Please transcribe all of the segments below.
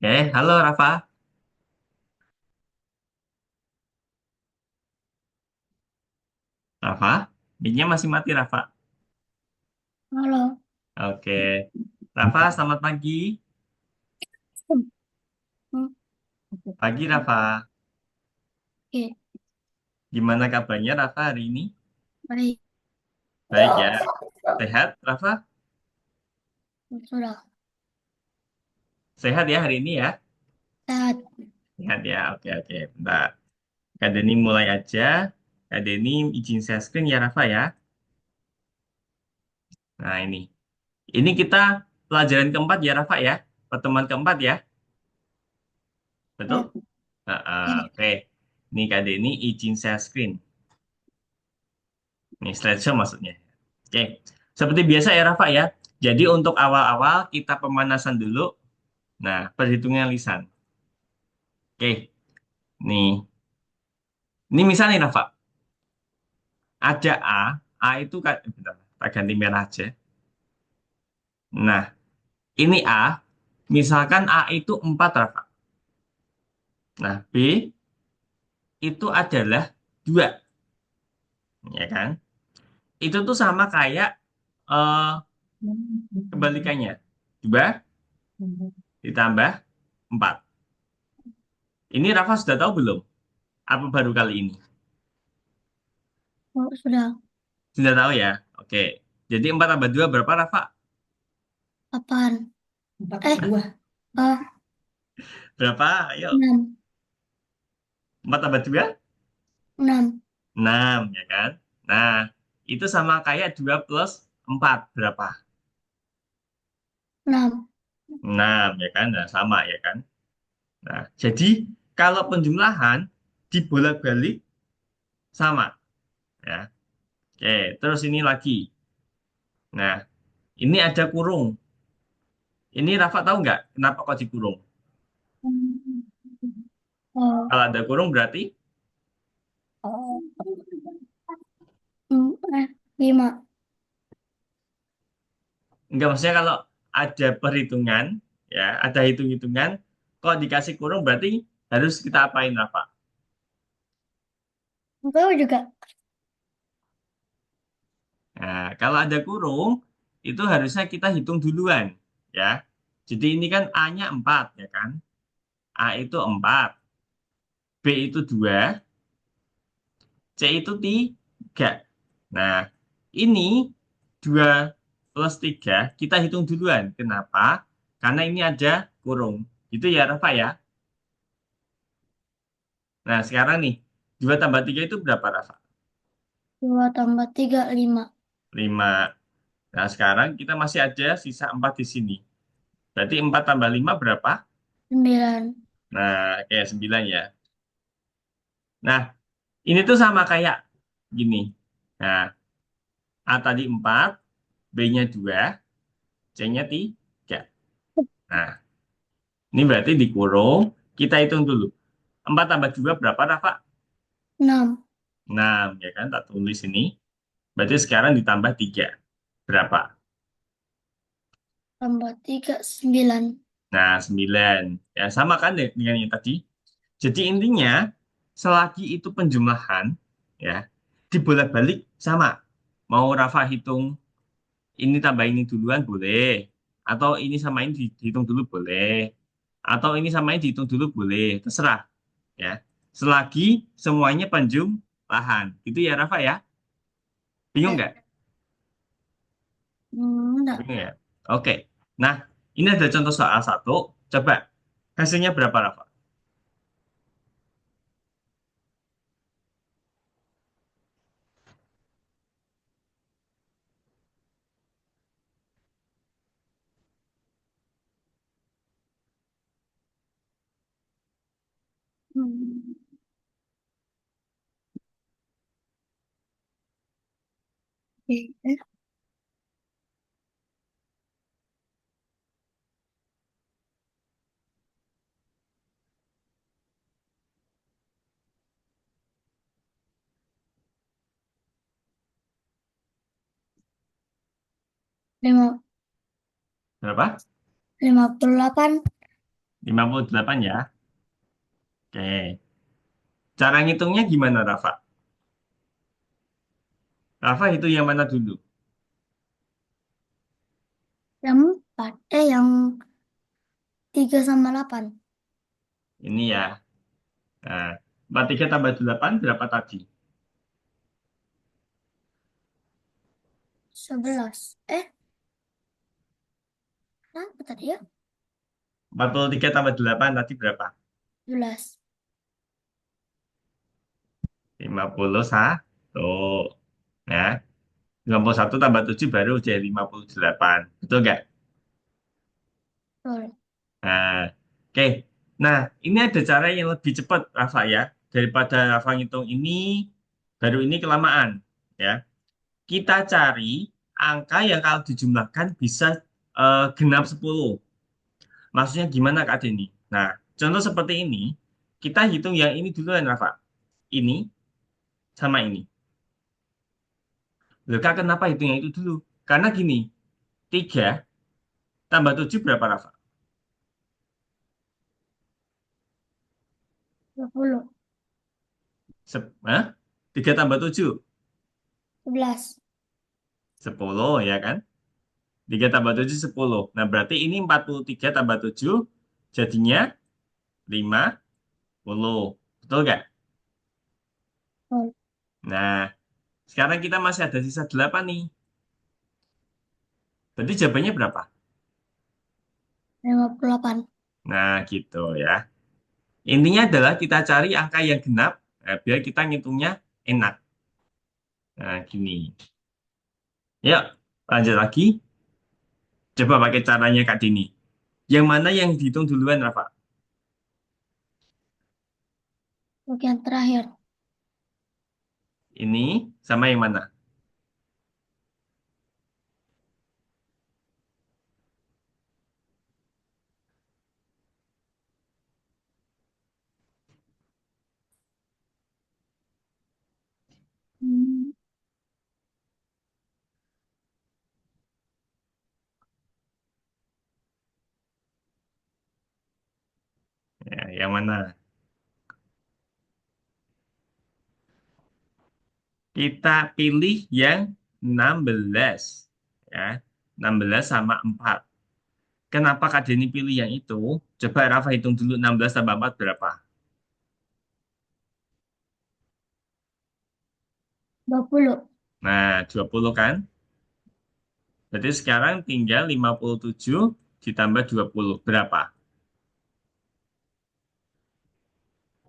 Halo Rafa. Rafa, mic-nya masih mati Rafa. Halo. Oke. Rafa, selamat pagi. Hmm, Pagi Rafa. Oke, Gimana kabarnya Rafa hari ini? baik. Baik ya. Sehat Rafa? Sudah Sehat ya hari ini ya? sehat. Sehat ya. Oke, oke. Bentar. Kak Denny mulai aja. Kak Denny izin share screen ya Rafa ya. Nah ini. Ini kita pelajaran keempat ya Rafa ya. Pertemuan keempat ya. Betul? Ya, oke. Oke. Ini Kak Denny izin share screen. Ini slideshow maksudnya. Oke. Seperti biasa ya Rafa ya. Jadi untuk awal-awal kita pemanasan dulu. Nah, perhitungan lisan. Oke. Nih. Ini misalnya Rafa. Ada A. A itu kan, bentar, tak ganti merah aja. Nah, ini A. Misalkan A itu 4 Rafa. Nah, B itu adalah 2, ya kan? Itu tuh sama kayak eh, kebalikannya. 2 ditambah 4. Ini Rafa sudah tahu belum? Apa baru kali ini? Oh, sudah Sudah tahu ya? Oke. Jadi 4 tambah 2 berapa Rafa? apaan? Dua. Oh, Berapa? Ayo. 6. 4 tambah 2? 6. 6, ya kan? Nah, itu sama kayak 2 plus 4. Berapa? 6. 6, ya kan? Nah, sama, ya kan? Nah, jadi kalau penjumlahan dibolak-balik sama, ya. Oke, terus ini lagi. Nah, ini ada kurung. Ini Rafa tahu nggak kenapa kok dikurung? Oh, Kalau ada kurung berarti 5. enggak, maksudnya kalau ada perhitungan, ya, ada hitung-hitungan, kok dikasih kurung berarti harus kita apain Rafa? Tahu juga. Nah, kalau ada kurung, itu harusnya kita hitung duluan, ya. Jadi ini kan A-nya 4, ya kan? A itu 4, B itu 2, C itu 3. Nah, ini 2 plus 3 kita hitung duluan. Kenapa? Karena ini ada kurung. Itu ya, Rafa ya. Nah, sekarang nih, 2 tambah 3 itu berapa, Rafa? 2 tambah 3 5. 5. Nah, sekarang kita masih ada sisa 4 di sini. Berarti 4 tambah 5 berapa? 9. Nah, kayak 9 ya. Nah, ini tuh sama kayak gini. Nah, A tadi 4, B-nya 2, C-nya 3. Nah, ini berarti dikurung. Kita hitung dulu. 4 tambah 2 berapa, Rafa? 6 6, ya kan? Tak tulis ini. Berarti sekarang ditambah 3. Berapa? tambah 3 9. Nah, 9. Ya, sama kan dengan yang tadi. Jadi intinya, selagi itu penjumlahan, ya, dibolak-balik sama. Mau Rafa hitung ini tambah ini duluan boleh. Atau ini sama ini dihitung dulu boleh. Atau ini sama ini dihitung dulu boleh. Terserah. Ya. Selagi semuanya penjumlahan. Itu ya Rafa ya. Bingung Ya. nggak? Enggak. Bingung ya? Oke. Nah, ini ada contoh soal satu. Coba. Hasilnya berapa Rafa? 5. Berapa? 58. 58 ya. Oke. Cara ngitungnya gimana, Rafa? Rafa itu yang mana dulu? Yang 4. Yang 3 sama 8. Ini ya. Nah, 43 tambah 8 berapa tadi? 11. Apa tadi ya? 43 tambah 8 tadi berapa? 11. 51. Ya. 51 tambah 7 baru jadi 58. Betul nggak? Betul. Nah, oke. Nah, ini ada cara yang lebih cepat, Rafa ya. Daripada Rafa ngitung ini, baru ini kelamaan. Ya. Kita cari angka yang kalau dijumlahkan bisa genap 10. Maksudnya gimana Kak Denny? Nah, contoh seperti ini, kita hitung yang ini dulu kan, Rafa. Ini sama ini. Loh, Kak, kenapa hitung yang itu dulu? Karena gini, 3 tambah 7 berapa, Rafa? 20. Hah? 3 tambah 7? 11. 10, ya kan? 3 tambah 7, 10. Nah, berarti ini 43 tambah 7, jadinya 50. Betul nggak? Betul. Nah, sekarang kita masih ada sisa 8 nih. Berarti jawabannya berapa? 58. Nah, gitu ya. Intinya adalah kita cari angka yang genap, biar kita ngitungnya enak. Nah, gini. Yuk, lanjut lagi. Coba pakai caranya Kak Dini. Yang mana yang dihitung duluan, Rafa? Bagian terakhir. Ini sama yang mana? Hmm, Ya, yang mana? Kita pilih yang 16. Ya, 16 sama 4. Kenapa Kak Deni pilih yang itu? Coba Rafa hitung dulu 16 tambah 4 berapa? 20. Nah, 20 kan? Berarti sekarang tinggal 57 ditambah 20. Berapa?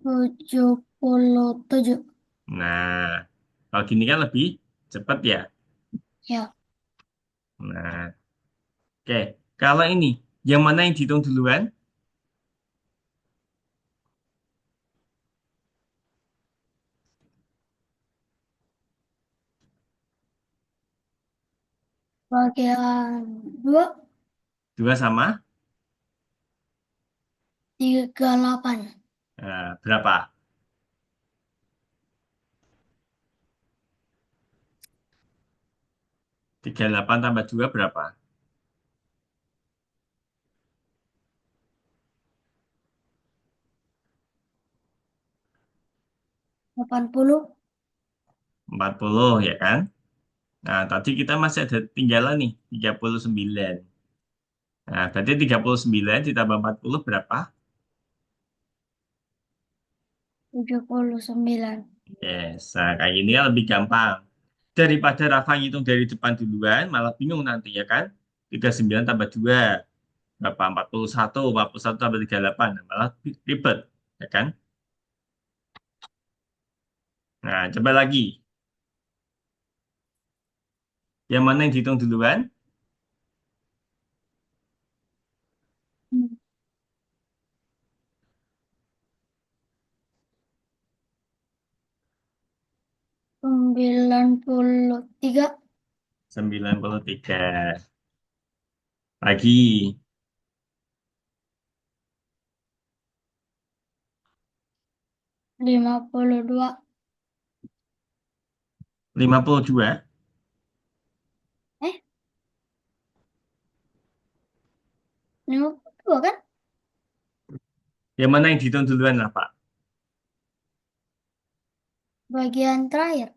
77. Nah, kalau gini kan lebih cepat ya. Ya. Nah, oke. Kalau ini, yang mana yang dihitung duluan? Bagian 2. 2 sama? 38. Berapa? 38 tambah 2 berapa? 80. 40 ya kan? Nah, tadi kita masih ada tinggalan nih, 39. Nah, berarti 39 ditambah 40 berapa? 79. Yes, nah kayak gini kan lebih gampang. Daripada Rafa ngitung dari depan duluan, malah bingung nanti ya kan? 39 tambah 2 berapa? 41, 41 tambah 38, nah, malah ribet, ya kan? Nah, coba lagi. Yang mana yang dihitung duluan? 93. 93. Lagi. 52. 52. Eh, 52 kan? Yang mana yang dihitung duluan, Rafa? Bagian terakhir.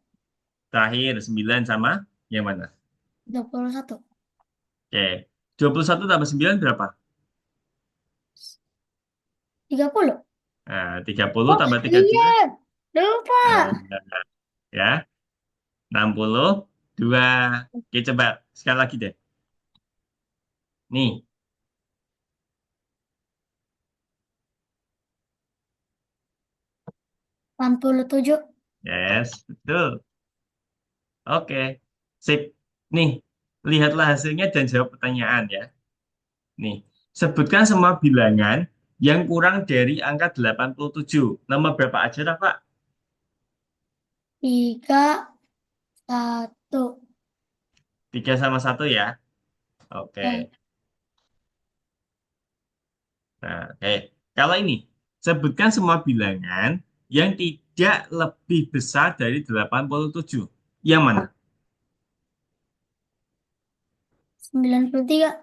Terakhir, 9 sama yang mana? 21. Oke. 21 tambah 9 berapa? 30. Nah, 30 Oh tambah 32. iya, lupa. Nah, ya. 62. Oke, coba sekali lagi deh. Nih, 87. yes, betul. Oke, sip. Nih, lihatlah hasilnya dan jawab pertanyaan ya. Nih, sebutkan semua bilangan yang kurang dari angka 87. Nomor berapa aja, dah, Pak? 3, 1. 3 sama satu ya. Oke. Ya, Nah, oke. Kalau ini, sebutkan semua bilangan yang tidak lebih besar dari 87. Yang mana? 93.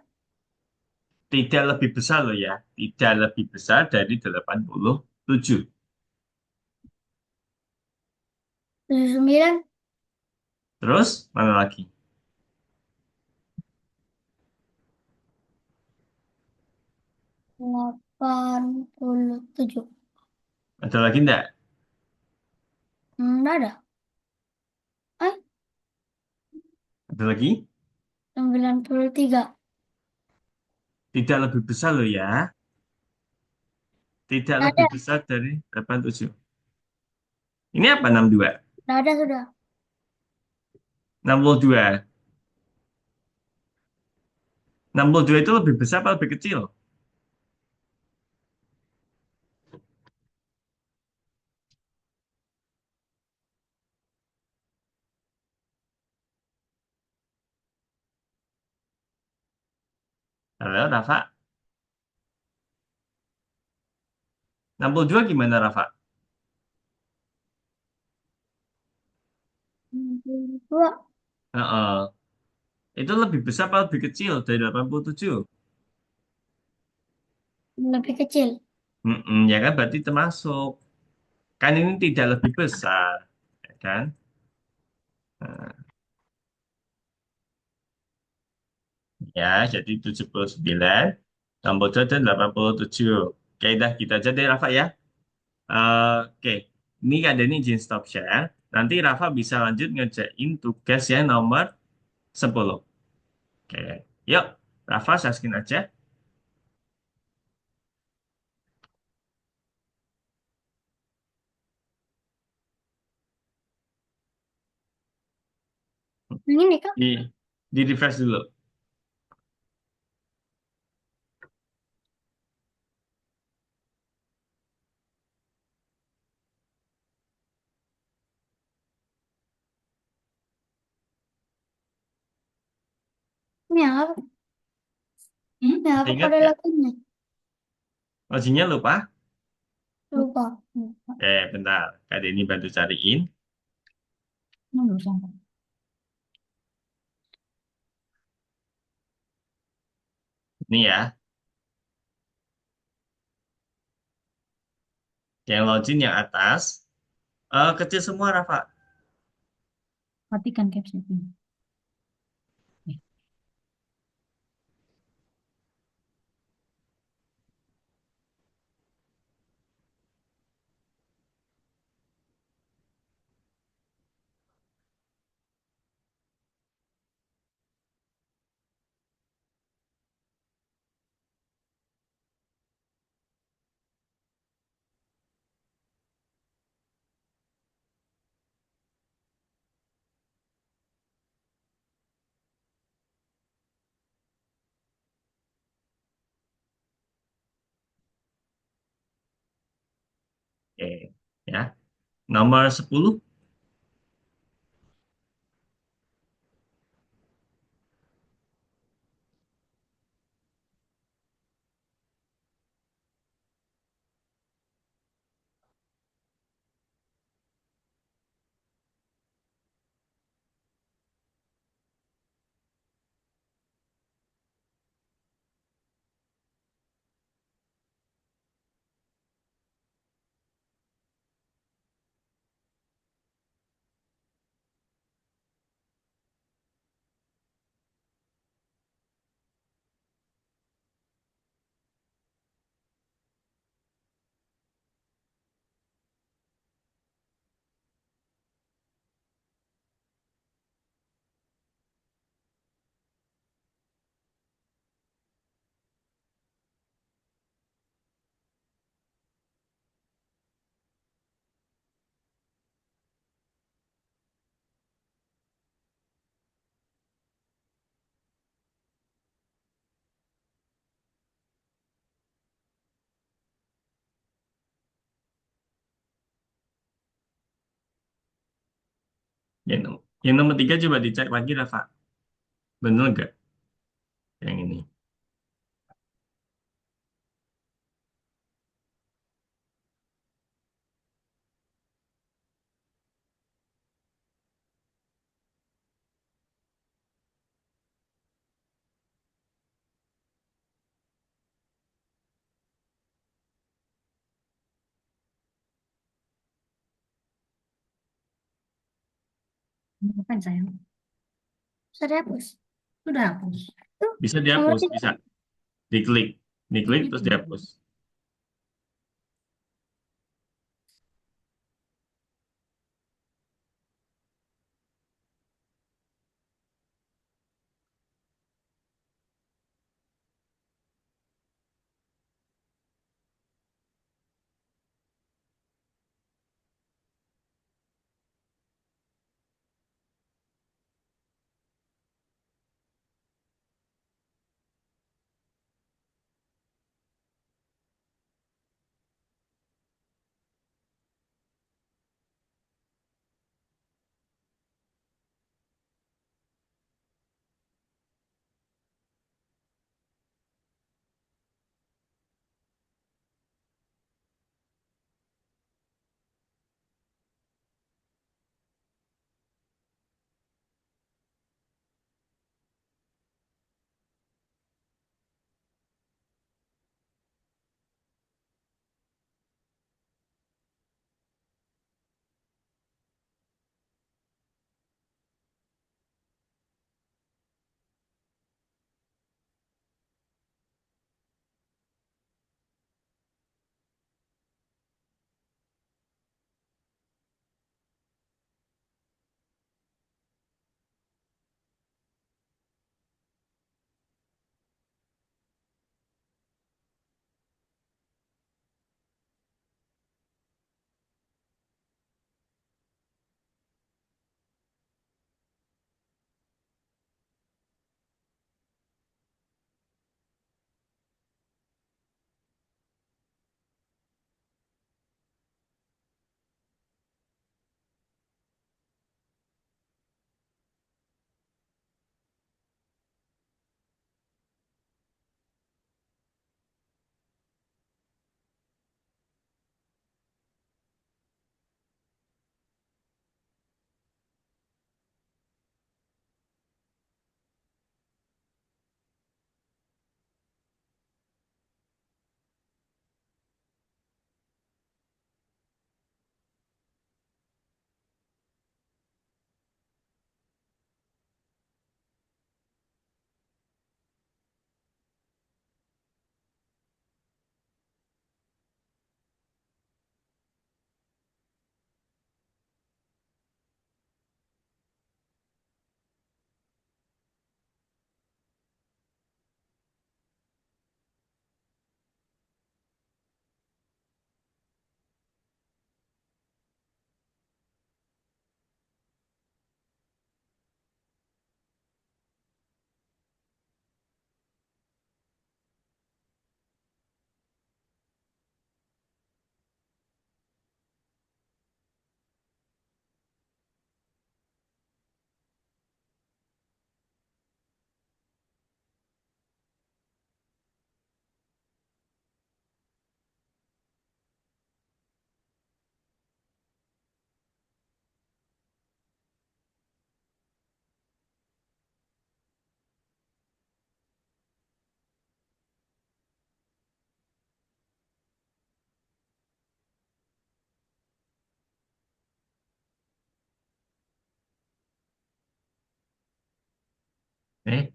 Tidak lebih besar loh ya. Tidak lebih besar dari 87. 79. Terus, mana lagi? 87. Ada lagi enggak? Enggak ada. Eh, Ada lagi? 93. Tidak lebih besar loh ya. Tidak Enggak lebih ada. besar dari 87. Ini apa 62? Enggak ada sudah. 62. 62 itu lebih besar atau lebih kecil? Halo, Rafa. 62 gimana, Rafa? 62. Heeh. Itu lebih besar atau lebih kecil dari 87? Lebih kecil. Ya kan berarti termasuk. Kan ini tidak lebih besar. Ya kan? Nah, ya, jadi 79 tambah 2 dan 87. Oke, dah kita aja deh, Rafa ya. Oke, ini ada ini izin stop share. Nanti Rafa bisa lanjut ngerjain tugas yang nomor 10. Oke, yuk. Rafa, saskin aja. Yang ini kak. Di refresh dulu. Ini apa? Ini Masih apa ingat kode nggak? lagunya? Logiknya lupa? Lupa. Lupa. Bentar. Kak ini bantu cariin. Ini ya. Yang login yang atas. Kecil semua, Rafa. Matikan captionnya. Oke. Ya. Nomor 10. Yang nomor tiga coba dicek lagi, Rafa. Bener nggak yang ini? Bukan sayang. Sudah dihapus. Sudah hapus. Tuh, Bisa nomor dihapus, tiga. bisa. Diklik. Diklik terus dihapus.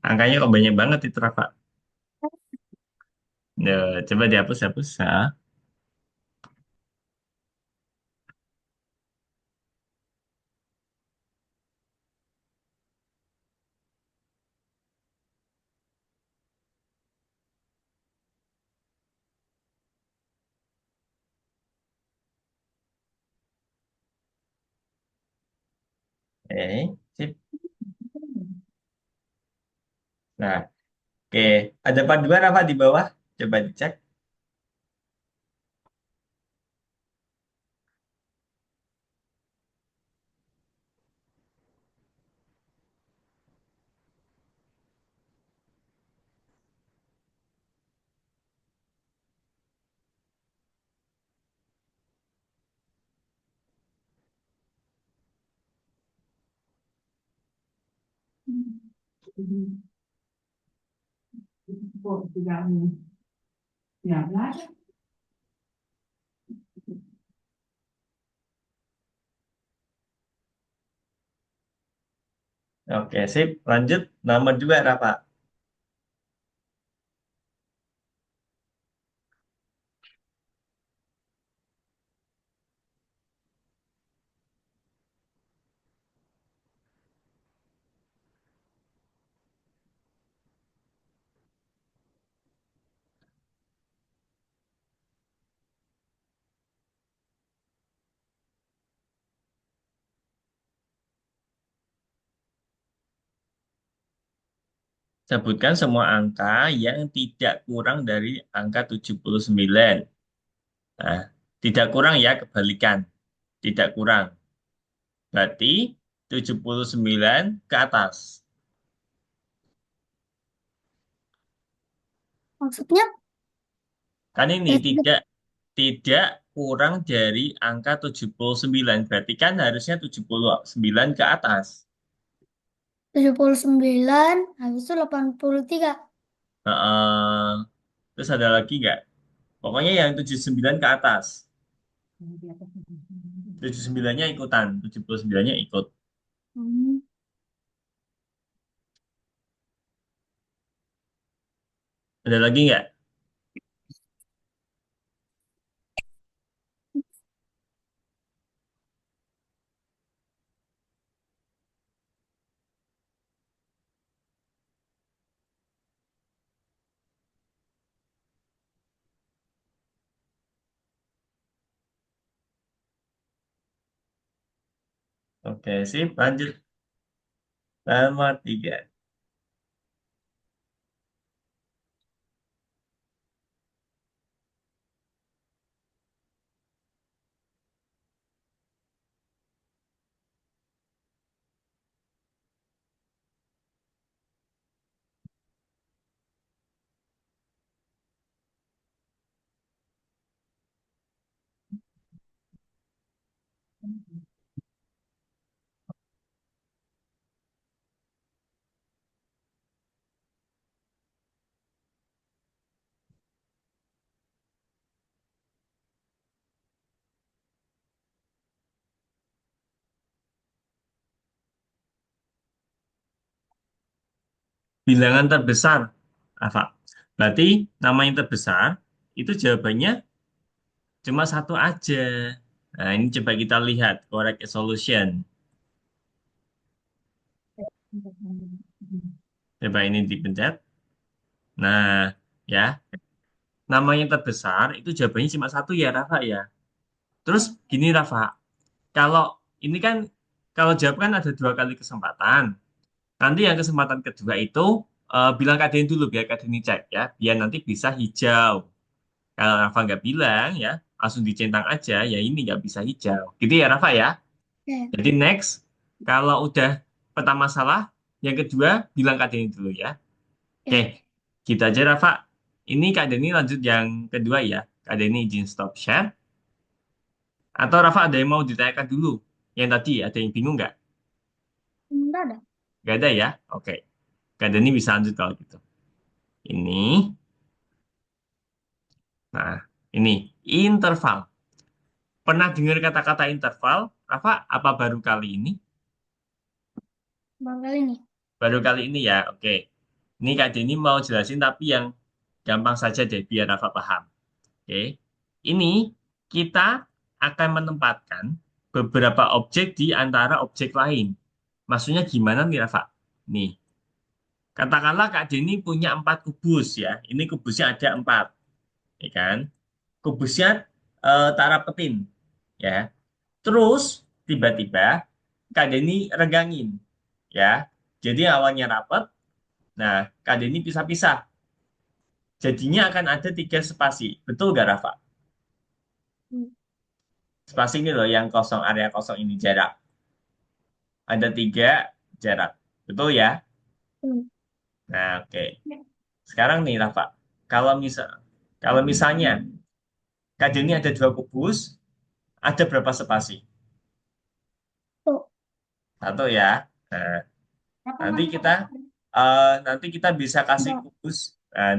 Angkanya kok banyak banget itu, Rafa. Coba dihapus, hapus. Nah, sip. Nah, oke. Ada panduan apa di bawah? Coba dicek. Oke, sip. Lanjut. Nomor 2, Rafa. Sebutkan semua angka yang tidak kurang dari angka 79. Nah, tidak kurang ya, kebalikan. Tidak kurang. Berarti 79 ke atas. Maksudnya, Kan ini ya tidak tidak kurang dari angka 79. Berarti kan harusnya 79 ke atas. 79, habis itu 83. Heeh. Terus ada lagi nggak? Pokoknya yang 79 ke atas. 79-nya ikutan. 79-nya ikut. Hmm, Ada lagi nggak? Oke, sip. Lanjut. Nomor 3. Bilangan terbesar. Apa? Berarti nama yang terbesar itu jawabannya cuma satu aja. Nah, ini coba kita lihat correct solution. Coba ini dipencet. Nah, ya, nama yang terbesar itu jawabannya cuma satu ya, Rafa ya. Terus gini, Rafa, kalau ini kan kalau jawab kan ada dua kali kesempatan. Nanti yang kesempatan kedua itu bilang Kak Denny dulu biar Kak Denny cek ya, biar nanti bisa hijau. Kalau Rafa nggak bilang ya, langsung dicentang aja, ya ini nggak bisa hijau. Gitu ya, Rafa ya. oke, Jadi next, kalau udah pertama salah, yang kedua bilang Kak Denny dulu ya. Oke, oke. gitu aja Rafa. Ini Kak Denny lanjut yang kedua ya. Kak Denny izin stop share. Atau Rafa ada yang mau ditanyakan dulu? Yang tadi ada yang bingung nggak? Enggak ada. Nggak ada ya? Oke. Kak Denny bisa lanjut kalau gitu. Ini, nah ini interval. Pernah dengar kata-kata interval? Rafa, apa baru kali ini? Bang kali nih. Baru kali ini ya, oke. Ini Kak Denny mau jelasin tapi yang gampang saja deh biar Rafa paham. Oke. Ini kita akan menempatkan beberapa objek di antara objek lain. Maksudnya gimana nih Rafa? Nih, katakanlah Kak Denny punya 4 kubus ya. Ini kubusnya ada 4, ya kan? Kubusnya tak rapetin, ya. Terus tiba-tiba Kak Denny regangin, ya. Jadi awalnya rapet, nah Kak Denny pisah-pisah. Jadinya akan ada 3 spasi. Betul gak Rafa? Hmm. Spasi ini loh yang kosong, area kosong ini jarak. Ada 3 jarak. Betul ya? Hmm. Nah, oke. Sekarang nih Rafa, kalau misal kalau misalnya Kak Denny ada 2 kubus, ada berapa spasi? Tuh. Satu ya. Nah, Berapa Nanti masuk? kita bisa kasih Enggak. kubus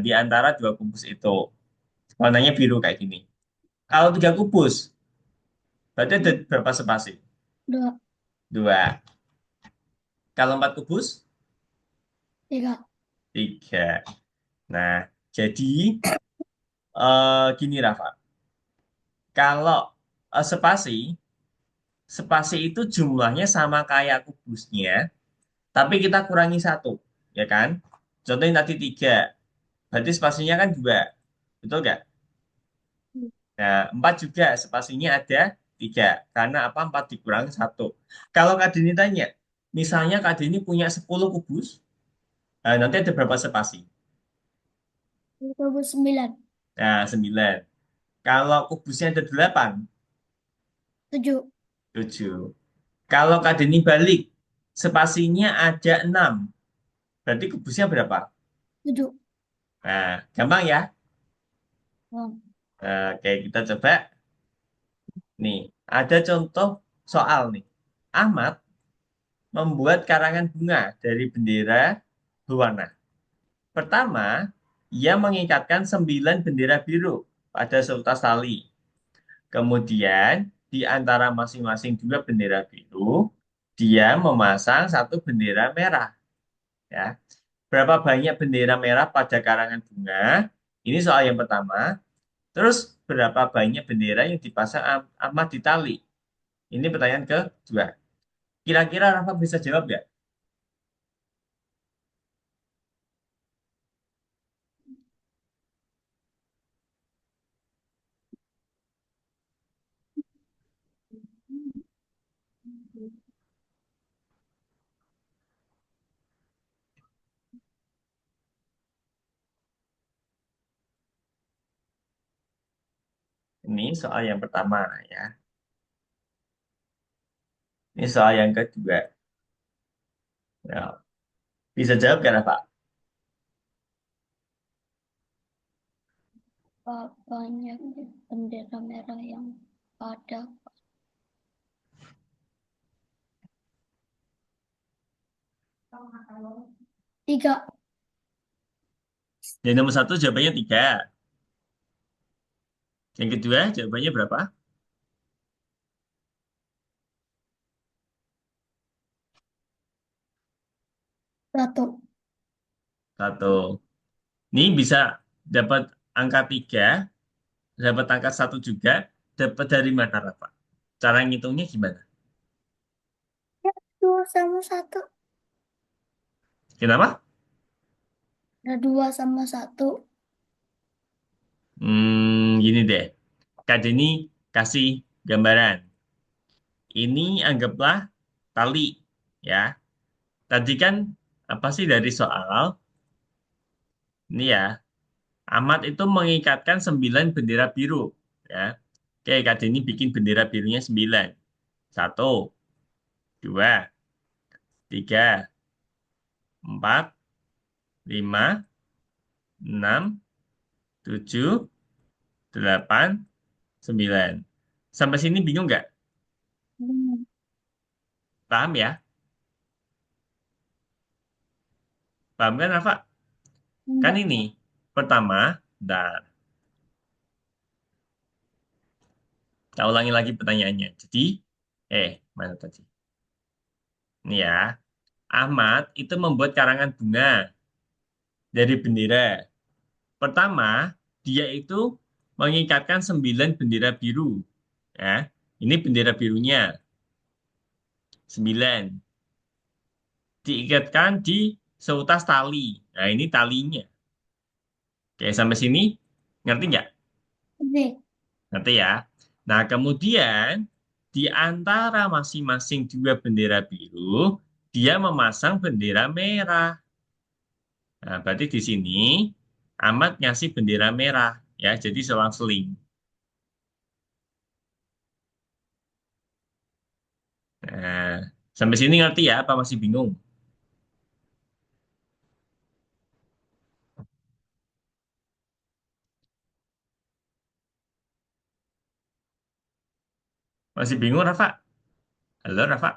di antara dua kubus itu. Warnanya biru kayak gini. Kalau tiga kubus, berarti ada berapa spasi? Dua. Dua. Kalau empat kubus, Tiga. tiga. Nah, jadi gini Rafa. Kalau spasi, spasi itu jumlahnya sama kayak kubusnya, tapi kita kurangi satu, ya kan? Contohnya tadi tiga, berarti spasinya kan dua, betul nggak? Nah, empat juga spasinya ada tiga, karena apa? Empat dikurangi satu. Kalau Kak Dini tanya, misalnya Kak Dini punya 10 kubus, nanti ada berapa spasi? 29. Nah, 9. Kalau kubusnya ada 8, 7. 7. Kalau Kak Deni balik, spasinya ada 6. Berarti kubusnya berapa? 7. Nah, gampang ya. Oh. Oke, kita coba. Nih, ada contoh soal nih. Ahmad membuat karangan bunga dari bendera berwarna. Pertama, ia mengikatkan 9 bendera biru pada seutas tali. Kemudian, di antara masing-masing dua bendera biru, dia memasang satu bendera merah. Ya, berapa banyak bendera merah pada karangan bunga? Ini soal yang pertama. Terus berapa banyak bendera yang dipasang Ahmad di tali? Ini pertanyaan kedua. Kira-kira Rafa bisa jawab nggak? Ini soal yang pertama ya. Ini soal yang kedua. Ya, bisa jawab nggak Rafa? Banyak bendera merah yang ada. 3. Yang nomor satu jawabannya 3. Yang kedua jawabannya berapa? 1. 1. Ini bisa dapat angka 3, dapat angka 1 juga. Dapat dari mana Rafa? Cara ngitungnya gimana? Dua sama satu. Kenapa? Ada 2 sama 1. Gini deh. Kak Denny kasih gambaran. Ini anggaplah tali, ya. Tadi kan apa sih dari soal? Ini ya, Ahmad itu mengikatkan 9 bendera biru, ya. Oke, Kak Denny bikin bendera birunya 9. Satu, dua, tiga, empat, lima, enam, tujuh, delapan, 9. Sampai sini bingung nggak? Hmm. Paham ya? Paham kan, Rafa? Kan Enggak. ini pertama, dan kita ulangi lagi pertanyaannya. Jadi, mana tadi? Ini ya, Ahmad itu membuat karangan bunga dari bendera. Pertama, dia itu mengikatkan 9 bendera biru. Ya, ini bendera birunya, 9. Diikatkan di seutas tali. Nah, ini talinya. Oke, sampai sini ngerti nggak? Oke. Ngerti ya? Nah, kemudian di antara masing-masing dua bendera biru, dia memasang bendera merah. Nah, berarti di sini Ahmad ngasih bendera merah, ya, jadi selang-seling. Nah, sampai sini ngerti ya? Apa masih bingung? Masih bingung, Rafa? Halo, Rafa?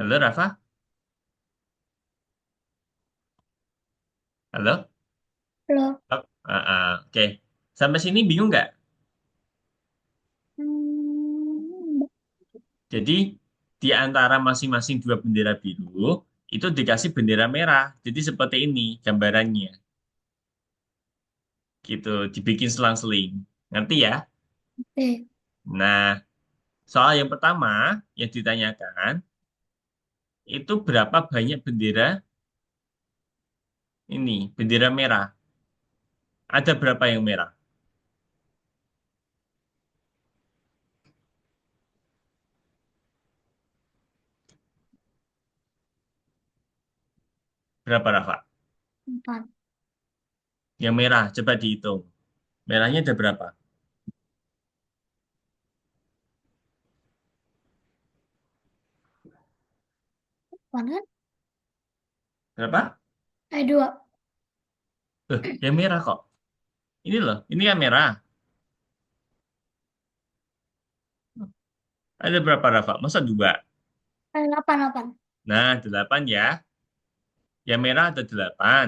Halo, Rafa? Halo? Loh. Oh, oke. Sampai sini bingung nggak? Hmm, Jadi, di antara masing-masing dua bendera biru, itu dikasih bendera merah. Jadi, seperti ini gambarannya. Gitu, dibikin selang-seling. Ngerti ya? oke. Nah, soal yang pertama yang ditanyakan, itu berapa banyak bendera ini, bendera merah? Ada berapa yang merah? Berapa, Rafa? 4. Yang merah, coba dihitung. Merahnya ada berapa? Mana? Berapa? 2. Yang merah kok. Ini loh, ini kan merah. Ada berapa, Rafa? Masa dua? 8, 8. Nah, delapan ya. Yang merah ada delapan.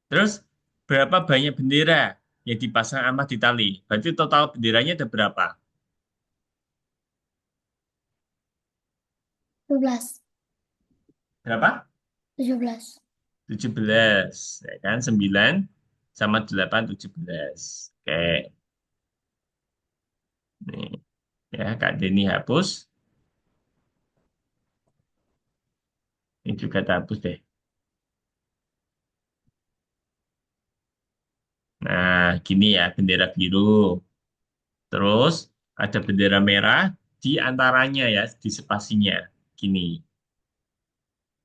Terus, berapa banyak bendera yang dipasang amat di tali? Berarti total benderanya ada berapa? 12. Berapa? 17. 17. Ya kan? 9 sama 8, 17. Oke. Nih, ya, Kak Denny hapus. Ini juga tak hapus deh. Nah, gini ya, bendera biru. Terus, ada bendera merah di antaranya ya, di spasinya. Gini.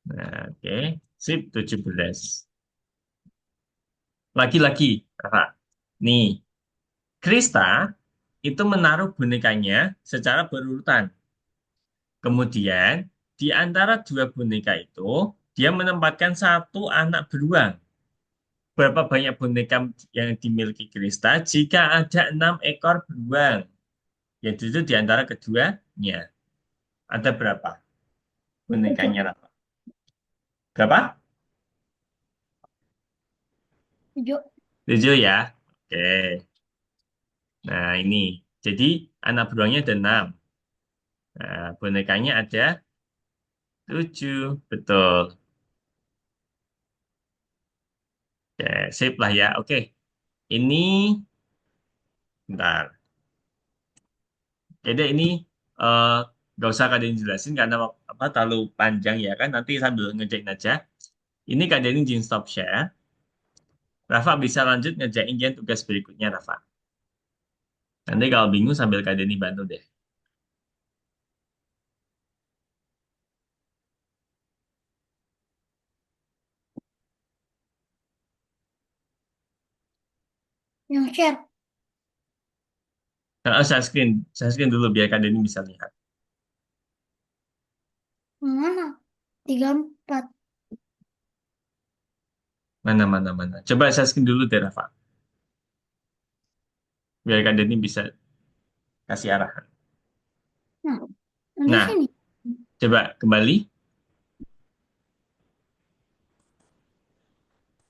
Nah, oke. Sip, 17. Lagi-lagi, Kakak. Nih, Krista itu menaruh bonekanya secara berurutan. Kemudian, di antara dua boneka itu, dia menempatkan satu anak beruang. Berapa banyak boneka yang dimiliki Krista jika ada 6 ekor beruang? Yaitu itu di antara keduanya. Ada berapa 7. bonekanya, Rafa? Berapa? 7. 7 ya. Oke. Nah, ini. Jadi, anak beruangnya ada 6. Nah, bonekanya ada 7. Betul. Oke, sip lah ya. Oke. Ini, bentar. Jadi ini eh, nggak usah kalian jelasin karena apa terlalu panjang ya kan. Nanti sambil ngerjain aja. Ini kalian izin stop share. Rafa bisa lanjut ngerjain yang tugas berikutnya, Rafa. Nanti kalau bingung sambil kalian bantu deh. Yang share. Nah, saya screen dulu biar kalian bisa lihat. Mana? 34. Mana, mana, mana. Coba saya screen dulu deh, Rafa. Biar kalian bisa kasih arahan. Nah, di Nah, sini. coba kembali.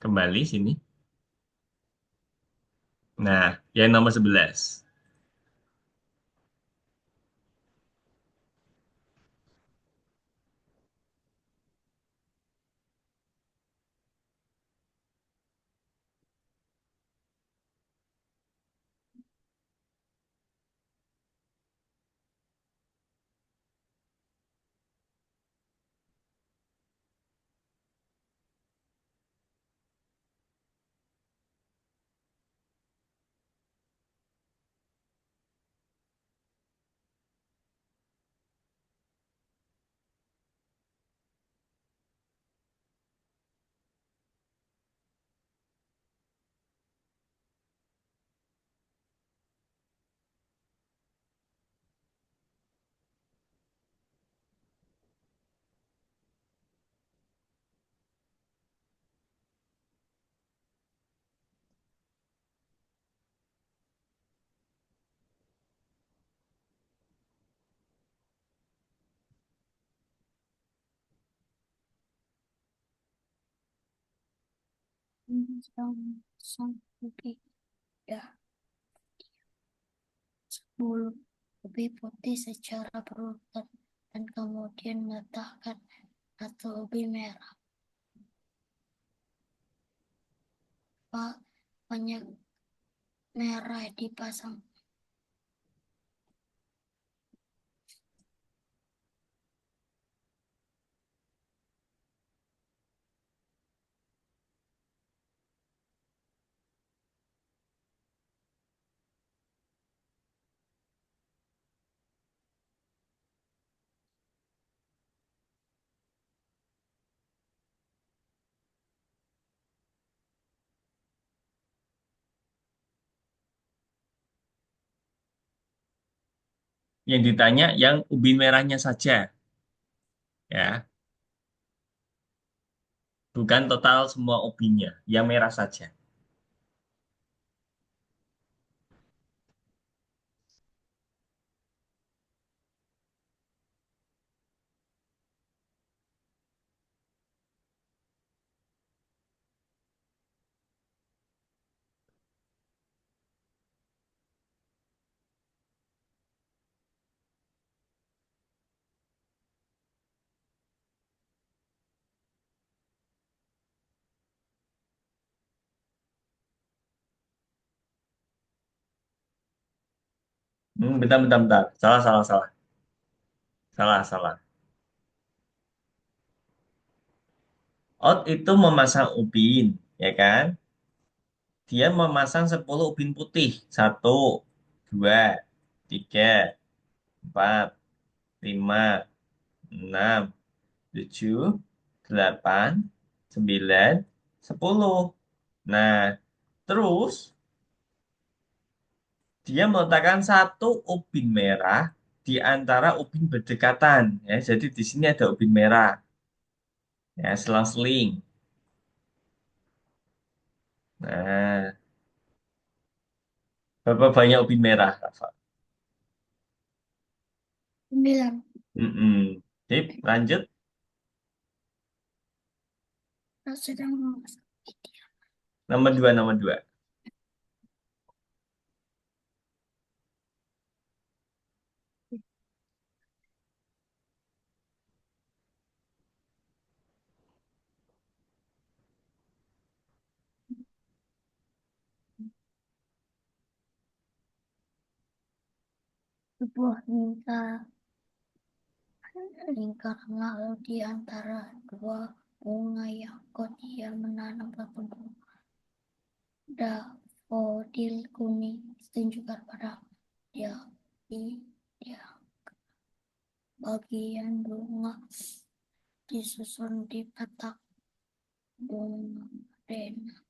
Kembali sini. Nah, yang nomor 11. sang putih ya 10 lebih putih secara berurutan dan kemudian meletakkan satu lebih merah. Banyak merah dipasang. Yang ditanya yang ubin merahnya saja, ya, bukan total semua ubinnya, yang merah saja. Bentar, bentar, bentar. Salah, salah, salah. Salah, salah. Out itu memasang ubin, ya kan? Dia memasang 10 ubin putih. Satu, dua, tiga, empat, lima, enam, tujuh, delapan, sembilan, 10. Nah, terus dia meletakkan satu ubin merah di antara ubin berdekatan. Ya, jadi di sini ada ubin merah. Ya, selang-seling. Nah, berapa banyak ubin merah, Rafa? 9. Mm-mm. Sip, lanjut. Sedang memasak Nomor dua, nomor dua. sebuah lingkaran lalu di antara dua bunga yakult dia menanam satu bunga dafodil kuning ditunjukkan pada dia di dia bagian bunga disusun di petak bunga rena.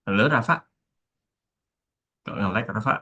Halo Rafa, kok nge-lag Rafa?